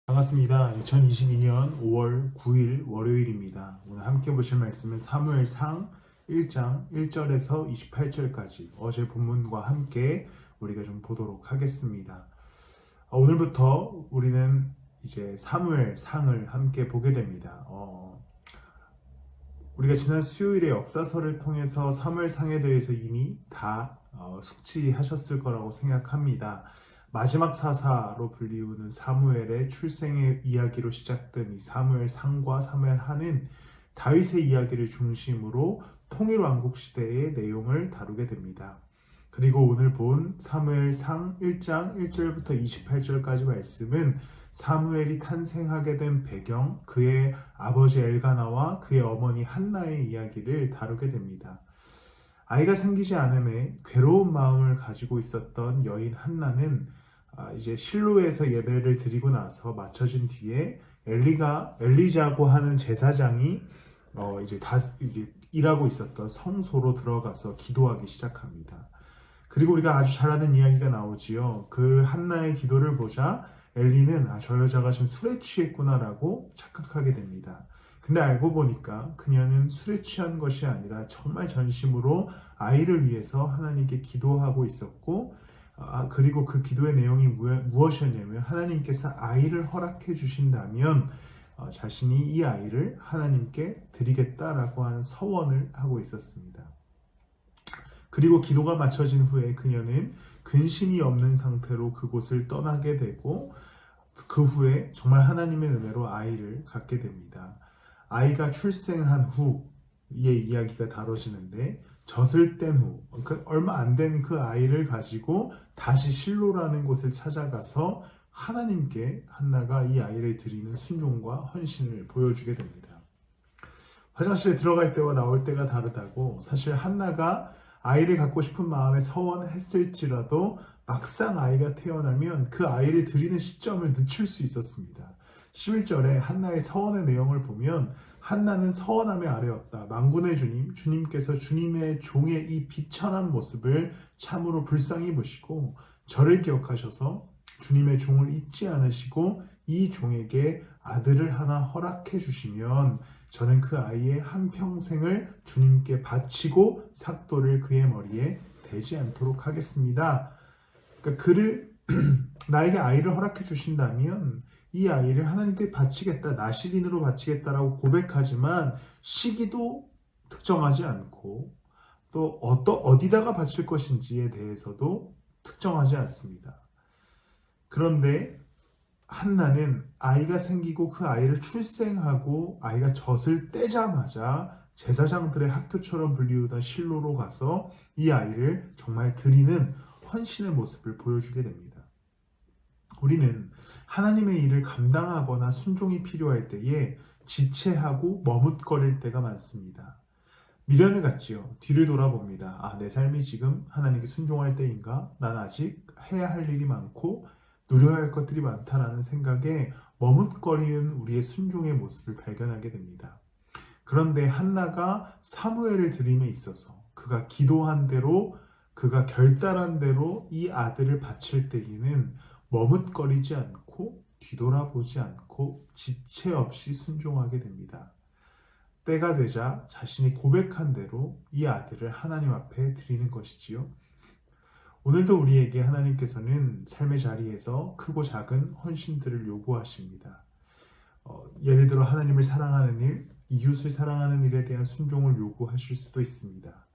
반갑습니다. 2022년 5월 9일 월요일입니다. 오늘 함께 보실 말씀은 사무엘상 1장 1절에서 28절까지 어제 본문과 함께 우리가 좀 보도록 하겠습니다. 오늘부터 우리는 이제 사무엘상을 함께 보게 됩니다. 우리가 지난 수요일에 역사서를 통해서 사무엘상에 대해서 이미 다 숙지하셨을 거라고 생각합니다. 마지막 사사로 불리우는 사무엘의 출생의 이야기로 시작된 이 사무엘상과 사무엘하는 다윗의 이야기를 중심으로 통일왕국 시대의 내용을 다루게 됩니다. 그리고 오늘 본 사무엘상 1장 1절부터 28절까지 말씀은 사무엘이 탄생하게 된 배경, 그의 아버지 엘가나와 그의 어머니 한나의 이야기를 다루게 됩니다. 아이가 생기지 않음에 괴로운 마음을 가지고 있었던 여인 한나는 이제 실로에서 예배를 드리고 나서 마쳐진 뒤에 엘리자고 하는 제사장이 이제 일하고 있었던 성소로 들어가서 기도하기 시작합니다. 그리고 우리가 아주 잘 아는 이야기가 나오지요. 그 한나의 기도를 보자 엘리는 저 여자가 지금 술에 취했구나라고 착각하게 됩니다. 근데 알고 보니까 그녀는 술에 취한 것이 아니라 정말 전심으로 아이를 위해서 하나님께 기도하고 있었고, 그리고 그 기도의 내용이 무엇이었냐면 하나님께서 아이를 허락해 주신다면 자신이 이 아이를 하나님께 드리겠다라고 하는 서원을 하고 있었습니다. 그리고 기도가 마쳐진 후에 그녀는 근심이 없는 상태로 그곳을 떠나게 되고, 그 후에 정말 하나님의 은혜로 아이를 갖게 됩니다. 아이가 출생한 후의 이야기가 다뤄지는데, 젖을 뗀 후, 얼마 안 된 그 아이를 가지고 다시 실로라는 곳을 찾아가서 하나님께 한나가 이 아이를 드리는 순종과 헌신을 보여주게 됩니다. 화장실에 들어갈 때와 나올 때가 다르다고, 사실 한나가 아이를 갖고 싶은 마음에 서원했을지라도 막상 아이가 태어나면 그 아이를 드리는 시점을 늦출 수 있었습니다. 11절에 한나의 서원의 내용을 보면 한나는 서원함의 아래였다. 만군의 주님, 주님께서 주님의 종의 이 비천한 모습을 참으로 불쌍히 보시고 저를 기억하셔서 주님의 종을 잊지 않으시고 이 종에게 아들을 하나 허락해 주시면 저는 그 아이의 한평생을 주님께 바치고 삭도를 그의 머리에 대지 않도록 하겠습니다. 그러니까 나에게 아이를 허락해 주신다면 이 아이를 하나님께 바치겠다, 나시린으로 바치겠다라고 고백하지만 시기도 특정하지 않고 또 어디다가 바칠 것인지에 대해서도 특정하지 않습니다. 그런데 한나는 아이가 생기고 그 아이를 출생하고 아이가 젖을 떼자마자 제사장들의 학교처럼 불리우던 실로로 가서 이 아이를 정말 드리는 헌신의 모습을 보여주게 됩니다. 우리는 하나님의 일을 감당하거나 순종이 필요할 때에 지체하고 머뭇거릴 때가 많습니다. 미련을 갖지요. 뒤를 돌아봅니다. 내 삶이 지금 하나님께 순종할 때인가? 난 아직 해야 할 일이 많고 누려야 할 것들이 많다라는 생각에 머뭇거리는 우리의 순종의 모습을 발견하게 됩니다. 그런데 한나가 사무엘을 드림에 있어서 그가 기도한 대로, 그가 결단한 대로 이 아들을 바칠 때에는 머뭇거리지 않고 뒤돌아보지 않고 지체 없이 순종하게 됩니다. 때가 되자 자신이 고백한 대로 이 아들을 하나님 앞에 드리는 것이지요. 오늘도 우리에게 하나님께서는 삶의 자리에서 크고 작은 헌신들을 요구하십니다. 예를 들어 하나님을 사랑하는 일, 이웃을 사랑하는 일에 대한 순종을 요구하실 수도 있습니다.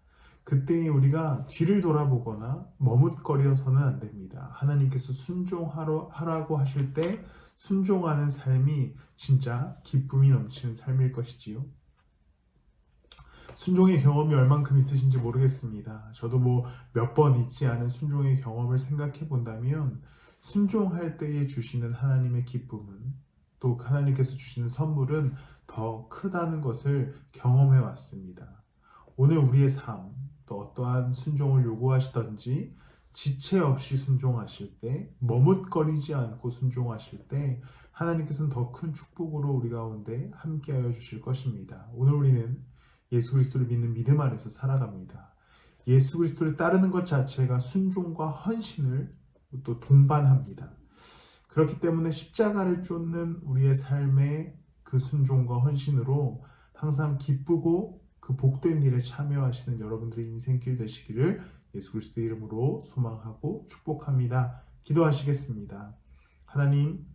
그때 우리가 뒤를 돌아보거나 머뭇거려서는 안 됩니다. 하나님께서 순종하라고 하실 때 순종하는 삶이 진짜 기쁨이 넘치는 삶일 것이지요. 순종의 경험이 얼만큼 있으신지 모르겠습니다. 저도 몇 번 있지 않은 순종의 경험을 생각해 본다면 순종할 때에 주시는 하나님의 기쁨은, 또 하나님께서 주시는 선물은 더 크다는 것을 경험해 왔습니다. 오늘 우리의 삶, 또 어떠한 순종을 요구하시던지 지체 없이 순종하실 때, 머뭇거리지 않고 순종하실 때 하나님께서는 더 큰 축복으로 우리 가운데 함께하여 주실 것입니다. 오늘 우리는 예수 그리스도를 믿는 믿음 안에서 살아갑니다. 예수 그리스도를 따르는 것 자체가 순종과 헌신을 또 동반합니다. 그렇기 때문에 십자가를 쫓는 우리의 삶의 그 순종과 헌신으로 항상 기쁘고 그 복된 일에 참여하시는 여러분들의 인생길 되시기를 예수 그리스도의 이름으로 소망하고 축복합니다. 기도하시겠습니다. 하나님,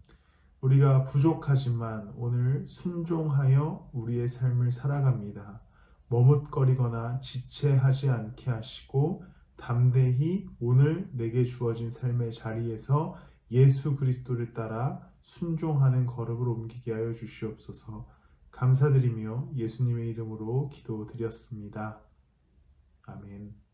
우리가 부족하지만 오늘 순종하여 우리의 삶을 살아갑니다. 머뭇거리거나 지체하지 않게 하시고 담대히 오늘 내게 주어진 삶의 자리에서 예수 그리스도를 따라 순종하는 걸음을 옮기게 하여 주시옵소서. 감사드리며 예수님의 이름으로 기도드렸습니다. 아멘.